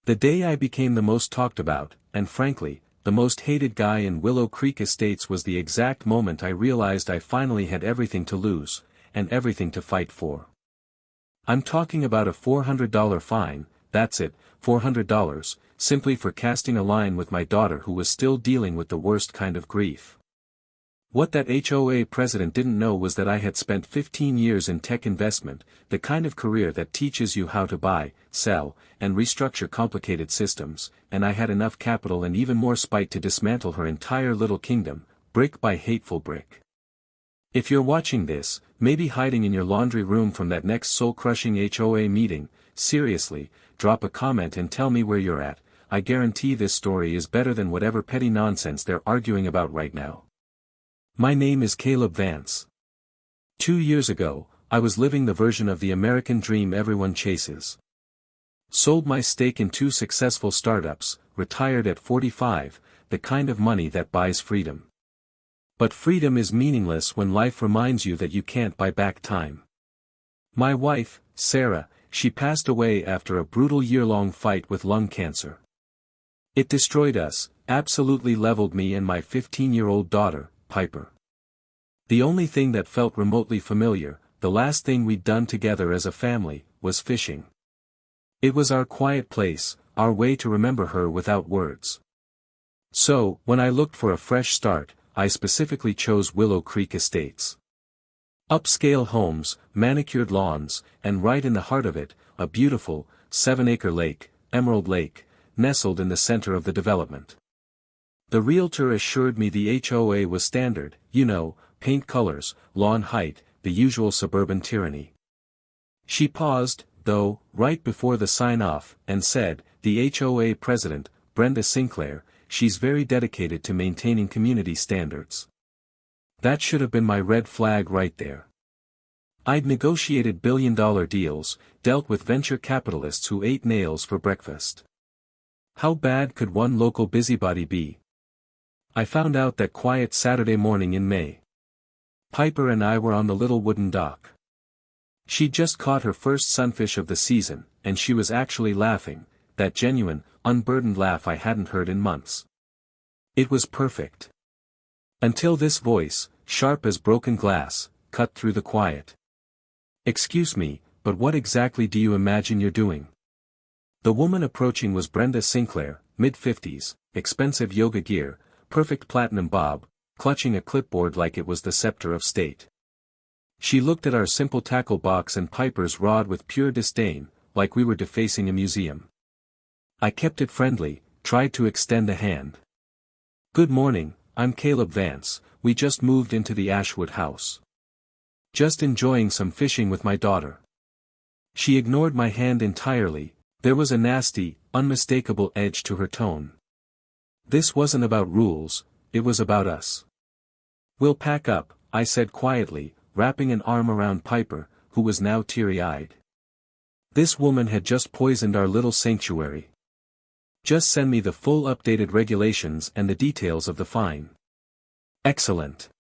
The day I became the most talked about, and frankly, the most hated guy in Willow Creek Estates was the exact moment I realized I finally had everything to lose, and everything to fight for. I'm talking about a $400 fine, that's it, $400, simply for casting a line with my daughter who was still dealing with the worst kind of grief. What that HOA president didn't know was that I had spent 15 years in tech investment, the kind of career that teaches you how to buy, sell, and restructure complicated systems, and I had enough capital and even more spite to dismantle her entire little kingdom, brick by hateful brick. If you're watching this, maybe hiding in your laundry room from that next soul-crushing HOA meeting, seriously, drop a comment and tell me where you're at. I guarantee this story is better than whatever petty nonsense they're arguing about right now. My name is Caleb Vance. 2 years ago, I was living the version of the American dream everyone chases. Sold my stake in 2 successful startups, retired at 45, the kind of money that buys freedom. But freedom is meaningless when life reminds you that you can't buy back time. My wife, Sarah, she passed away after a brutal year-long fight with lung cancer. It destroyed us, absolutely leveled me and my 15-year-old daughter, Piper. The only thing that felt remotely familiar, the last thing we'd done together as a family, was fishing. It was our quiet place, our way to remember her without words. So, when I looked for a fresh start, I specifically chose Willow Creek Estates. Upscale homes, manicured lawns, and right in the heart of it, a beautiful, 7-acre lake, Emerald Lake, nestled in the center of the development. The realtor assured me the HOA was standard, paint colors, lawn height, the usual suburban tyranny. She paused, though, right before the sign-off, and said, the HOA president, Brenda Sinclair, she's very dedicated to maintaining community standards. That should have been my red flag right there. I'd negotiated billion-dollar deals, dealt with venture capitalists who ate nails for breakfast. How bad could one local busybody be? I found out that quiet Saturday morning in May. Piper and I were on the little wooden dock. She'd just caught her first sunfish of the season, and she was actually laughing, that genuine, unburdened laugh I hadn't heard in months. It was perfect. Until this voice, sharp as broken glass, cut through the quiet. Excuse me, but what exactly do you imagine you're doing? The woman approaching was Brenda Sinclair, mid-50s, expensive yoga gear, perfect platinum bob, clutching a clipboard like it was the scepter of state. She looked at our simple tackle box and Piper's rod with pure disdain, like we were defacing a museum. I kept it friendly, tried to extend a hand. Good morning, I'm Caleb Vance, we just moved into the Ashwood house. Just enjoying some fishing with my daughter. She ignored my hand entirely, there was a nasty, unmistakable edge to her tone. This wasn't about rules, it was about us. We'll pack up, I said quietly, wrapping an arm around Piper, who was now teary-eyed. This woman had just poisoned our little sanctuary. Just send me the full updated regulations and the details of the fine. Excellent.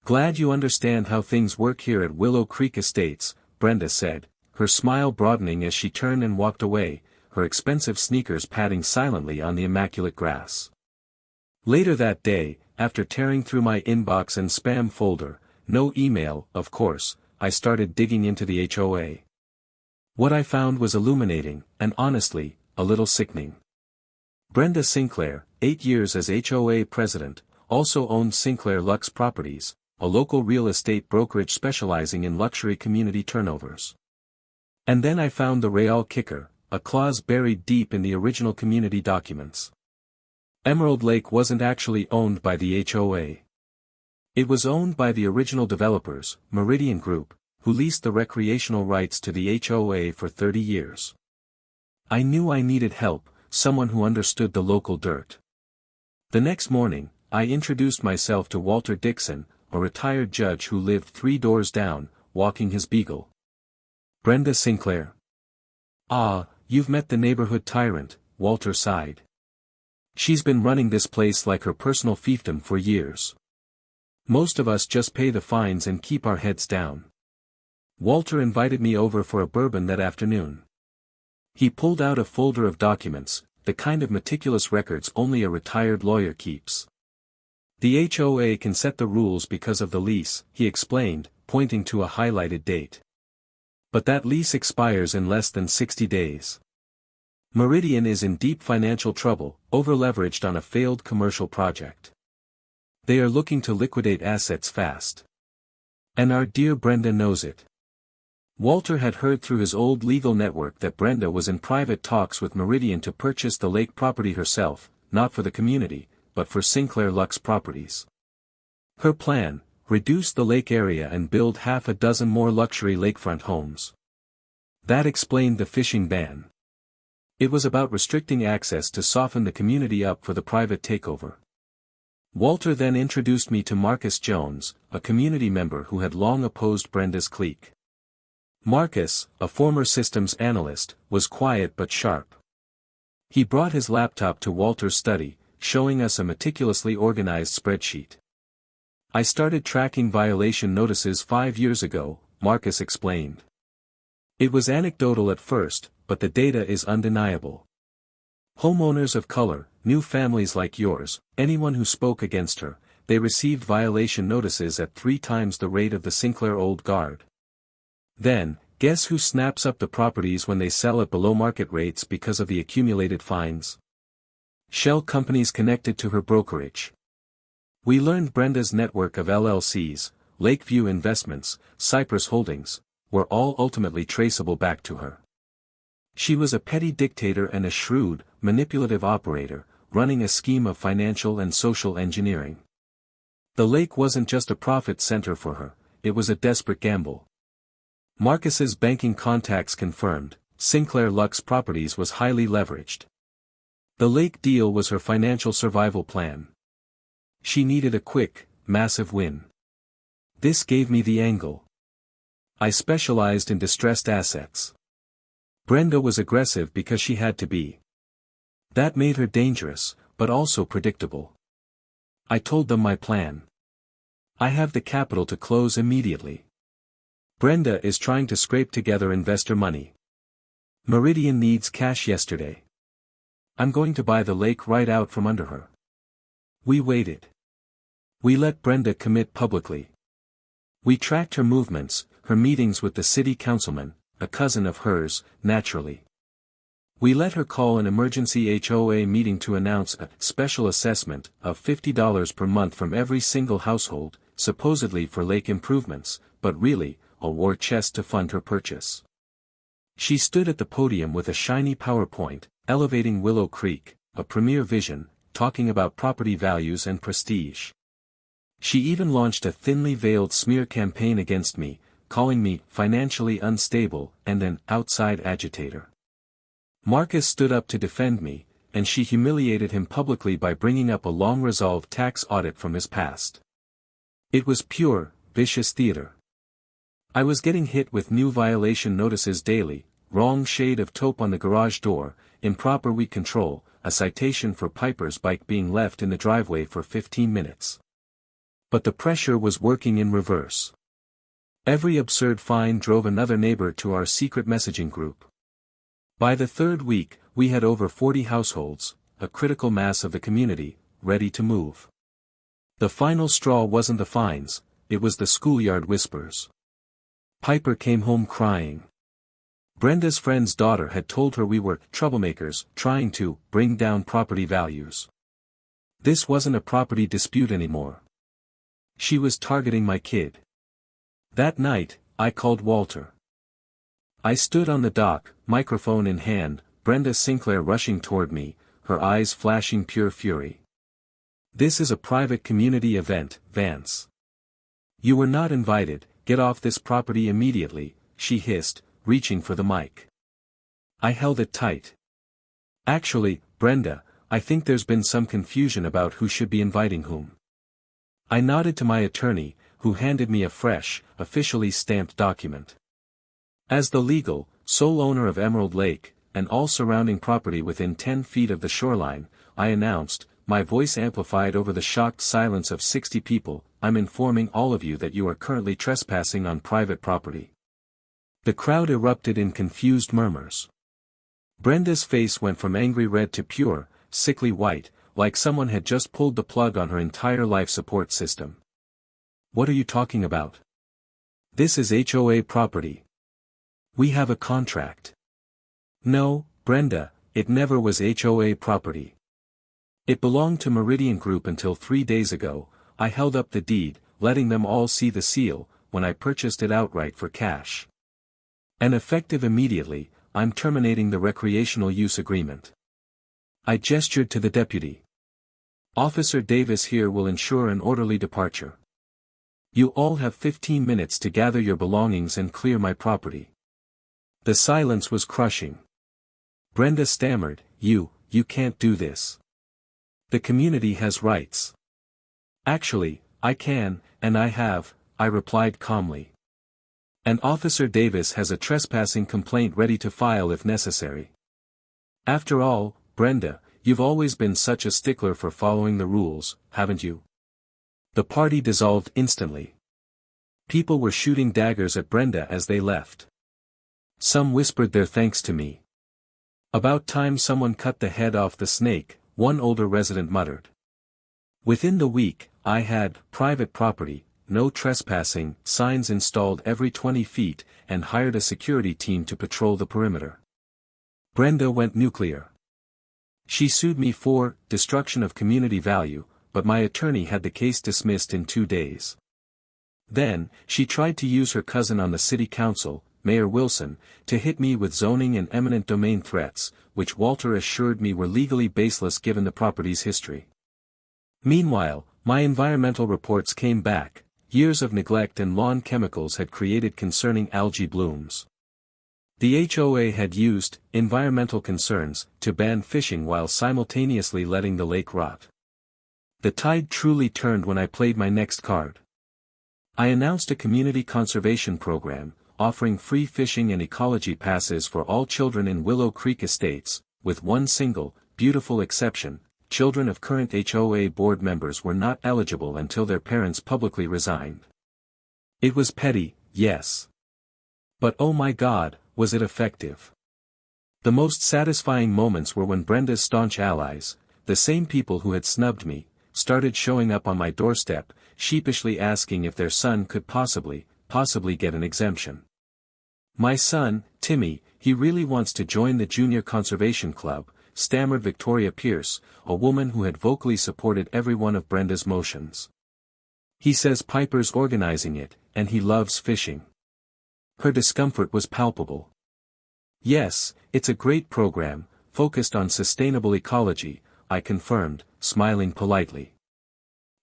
Glad you understand how things work here at Willow Creek Estates, Brenda said, her smile broadening as she turned and walked away, her expensive sneakers padding silently on the immaculate grass. Later that day, after tearing through my inbox and spam folder, no email, of course, I started digging into the HOA. What I found was illuminating, and honestly, a little sickening. Brenda Sinclair, 8 years as HOA president, also owned Sinclair Lux Properties, a local real estate brokerage specializing in luxury community turnovers. And then I found the real kicker, a clause buried deep in the original community documents. Emerald Lake wasn't actually owned by the HOA. It was owned by the original developers, Meridian Group, who leased the recreational rights to the HOA for 30 years. I knew I needed help, someone who understood the local dirt. The next morning, I introduced myself to Walter Dixon, a retired judge who lived 3 doors down, walking his beagle. Brenda Sinclair. Ah, you've met the neighborhood tyrant, Walter sighed. She's been running this place like her personal fiefdom for years. Most of us just pay the fines and keep our heads down. Walter invited me over for a bourbon that afternoon. He pulled out a folder of documents, the kind of meticulous records only a retired lawyer keeps. The HOA can set the rules because of the lease, he explained, pointing to a highlighted date. But that lease expires in less than 60 days. Meridian is in deep financial trouble, over-leveraged on a failed commercial project. They are looking to liquidate assets fast. And our dear Brenda knows it. Walter had heard through his old legal network that Brenda was in private talks with Meridian to purchase the lake property herself, not for the community, but for Sinclair Lux Properties. Her plan: reduce the lake area and build half a dozen more luxury lakefront homes. That explained the fishing ban. It was about restricting access to soften the community up for the private takeover. Walter then introduced me to Marcus Jones, a community member who had long opposed Brenda's clique. Marcus, a former systems analyst, was quiet but sharp. He brought his laptop to Walter's study, showing us a meticulously organized spreadsheet. I started tracking violation notices 5 years ago, Marcus explained. It was anecdotal at first, but the data is undeniable. Homeowners of color, new families like yours, anyone who spoke against her, they received violation notices at 3 times the rate of the Sinclair Old Guard. Then, guess who snaps up the properties when they sell at below market rates because of the accumulated fines? Shell companies connected to her brokerage. We learned Brenda's network of LLCs, Lakeview Investments, Cypress Holdings, were all ultimately traceable back to her. She was a petty dictator and a shrewd, manipulative operator, running a scheme of financial and social engineering. The lake wasn't just a profit center for her, it was a desperate gamble. Marcus's banking contacts confirmed, Sinclair Lux Properties was highly leveraged. The lake deal was her financial survival plan. She needed a quick, massive win. This gave me the angle. I specialized in distressed assets. Brenda was aggressive because she had to be. That made her dangerous, but also predictable. I told them my plan. I have the capital to close immediately. Brenda is trying to scrape together investor money. Meridian needs cash yesterday. I'm going to buy the lake right out from under her. We waited. We let Brenda commit publicly. We tracked her movements, her meetings with the city councilman, a cousin of hers, naturally. We let her call an emergency HOA meeting to announce a special assessment of $50 per month from every single household, supposedly for lake improvements, but really, a war chest to fund her purchase. She stood at the podium with a shiny PowerPoint, elevating Willow Creek, a premier vision, talking about property values and prestige. She even launched a thinly veiled smear campaign against me, calling me financially unstable and an outside agitator. Marcus stood up to defend me, and she humiliated him publicly by bringing up a long-resolved tax audit from his past. It was pure, vicious theater. I was getting hit with new violation notices daily, wrong shade of taupe on the garage door, improper weed control, a citation for Piper's bike being left in the driveway for 15 minutes. But the pressure was working in reverse. Every absurd fine drove another neighbor to our secret messaging group. By the 3rd week, we had over 40 households, a critical mass of the community, ready to move. The final straw wasn't the fines, it was the schoolyard whispers. Piper came home crying. Brenda's friend's daughter had told her we were troublemakers trying to bring down property values. This wasn't a property dispute anymore. She was targeting my kid. That night, I called Walter. I stood on the dock, microphone in hand, Brenda Sinclair rushing toward me, her eyes flashing pure fury. This is a private community event, Vance. You were not invited, get off this property immediately, she hissed, reaching for the mic. I held it tight. Actually, Brenda, I think there's been some confusion about who should be inviting whom. I nodded to my attorney, who handed me a fresh, officially stamped document. As the legal, sole owner of Emerald Lake, and all surrounding property within 10 feet of the shoreline, I announced, my voice amplified over the shocked silence of 60 people, I'm informing all of you that you are currently trespassing on private property. The crowd erupted in confused murmurs. Brenda's face went from angry red to pure, sickly white, like someone had just pulled the plug on her entire life support system. What are you talking about? This is HOA property. We have a contract. No, Brenda, it never was HOA property. It belonged to Meridian Group until 3 days ago. I held up the deed, letting them all see the seal, when I purchased it outright for cash. And effective immediately, I'm terminating the recreational use agreement. I gestured to the deputy. Officer Davis here will ensure an orderly departure. You all have 15 minutes to gather your belongings and clear my property. The silence was crushing. Brenda stammered, You can't do this. The community has rights. Actually, I can, and I have, I replied calmly. And Officer Davis has a trespassing complaint ready to file if necessary. After all, Brenda, you've always been such a stickler for following the rules, haven't you? The party dissolved instantly. People were shooting daggers at Brenda as they left. Some whispered their thanks to me. About time someone cut the head off the snake, one older resident muttered. Within the week, I had private property, no trespassing, signs installed every 20 feet, and hired a security team to patrol the perimeter. Brenda went nuclear. She sued me for destruction of community value, but my attorney had the case dismissed in 2 days. Then, she tried to use her cousin on the city council, Mayor Wilson, to hit me with zoning and eminent domain threats, which Walter assured me were legally baseless given the property's history. Meanwhile, my environmental reports came back. Years of neglect and lawn chemicals had created concerning algae blooms. The HOA had used environmental concerns to ban fishing while simultaneously letting the lake rot. The tide truly turned when I played my next card. I announced a community conservation program, offering free fishing and ecology passes for all children in Willow Creek Estates, with one single, beautiful exception. Children of current HOA board members were not eligible until their parents publicly resigned. It was petty, yes. But oh my God, was it effective. The most satisfying moments were when Brenda's staunch allies, the same people who had snubbed me, started showing up on my doorstep, sheepishly asking if their son could possibly get an exemption. My son, Timmy, he really wants to join the Junior Conservation Club, stammered Victoria Pierce, a woman who had vocally supported every one of Brenda's motions. He says Piper's organizing it, and he loves fishing. Her discomfort was palpable. Yes, it's a great program, focused on sustainable ecology, I confirmed, smiling politely.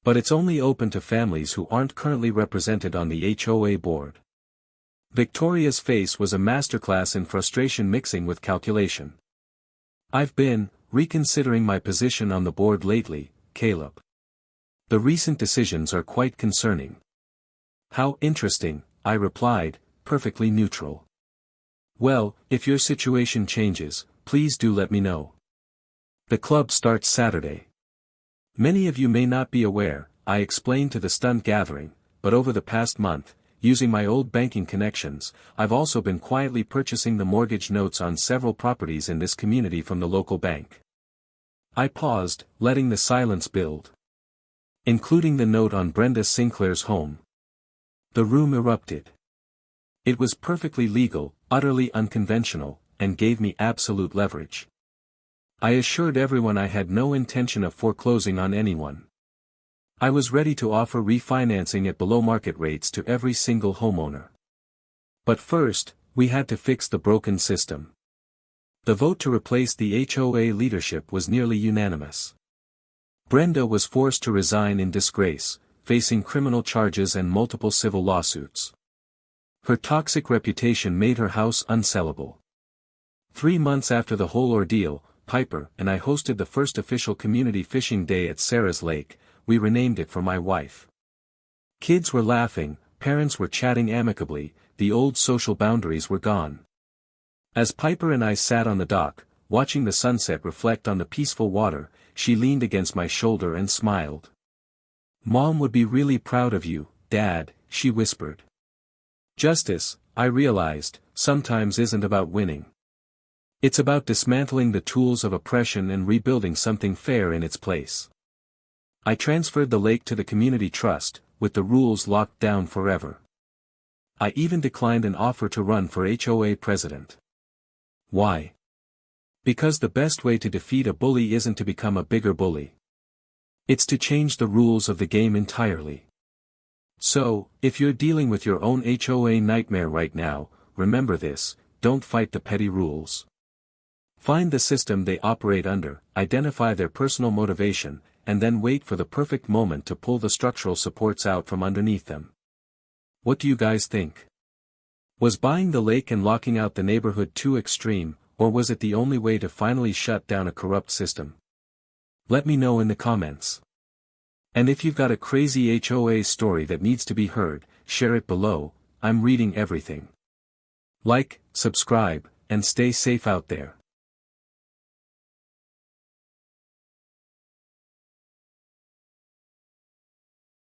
But it's only open to families who aren't currently represented on the HOA board. Victoria's face was a masterclass in frustration mixing with calculation. I've been reconsidering my position on the board lately, Caleb. The recent decisions are quite concerning. How interesting, I replied, perfectly neutral. Well, if your situation changes, please do let me know. The club starts Saturday. Many of you may not be aware, I explained to the stunned gathering, but over the past month, using my old banking connections, I've also been quietly purchasing the mortgage notes on several properties in this community from the local bank. I paused, letting the silence build. Including the note on Brenda Sinclair's home. The room erupted. It was perfectly legal, utterly unconventional, and gave me absolute leverage. I assured everyone I had no intention of foreclosing on anyone. I was ready to offer refinancing at below market rates to every single homeowner. But first, we had to fix the broken system. The vote to replace the HOA leadership was nearly unanimous. Brenda was forced to resign in disgrace, facing criminal charges and multiple civil lawsuits. Her toxic reputation made her house unsellable. 3 months after the whole ordeal, Piper and I hosted the first official community fishing day at Sarah's Lake. We renamed it for my wife. Kids were laughing, parents were chatting amicably, the old social boundaries were gone. As Piper and I sat on the dock, watching the sunset reflect on the peaceful water, she leaned against my shoulder and smiled. Mom would be really proud of you, Dad, she whispered. Justice, I realized, sometimes isn't about winning. It's about dismantling the tools of oppression and rebuilding something fair in its place. I transferred the lake to the community trust, with the rules locked down forever. I even declined an offer to run for HOA president. Why? Because the best way to defeat a bully isn't to become a bigger bully. It's to change the rules of the game entirely. So, if you're dealing with your own HOA nightmare right now, remember this: don't fight the petty rules. Find the system they operate under, identify their personal motivation, and then wait for the perfect moment to pull the structural supports out from underneath them. What do you guys think? Was buying the lake and locking out the neighborhood too extreme, or was it the only way to finally shut down a corrupt system? Let me know in the comments. And if you've got a crazy HOA story that needs to be heard, share it below. I'm reading everything. Like, subscribe, and stay safe out there.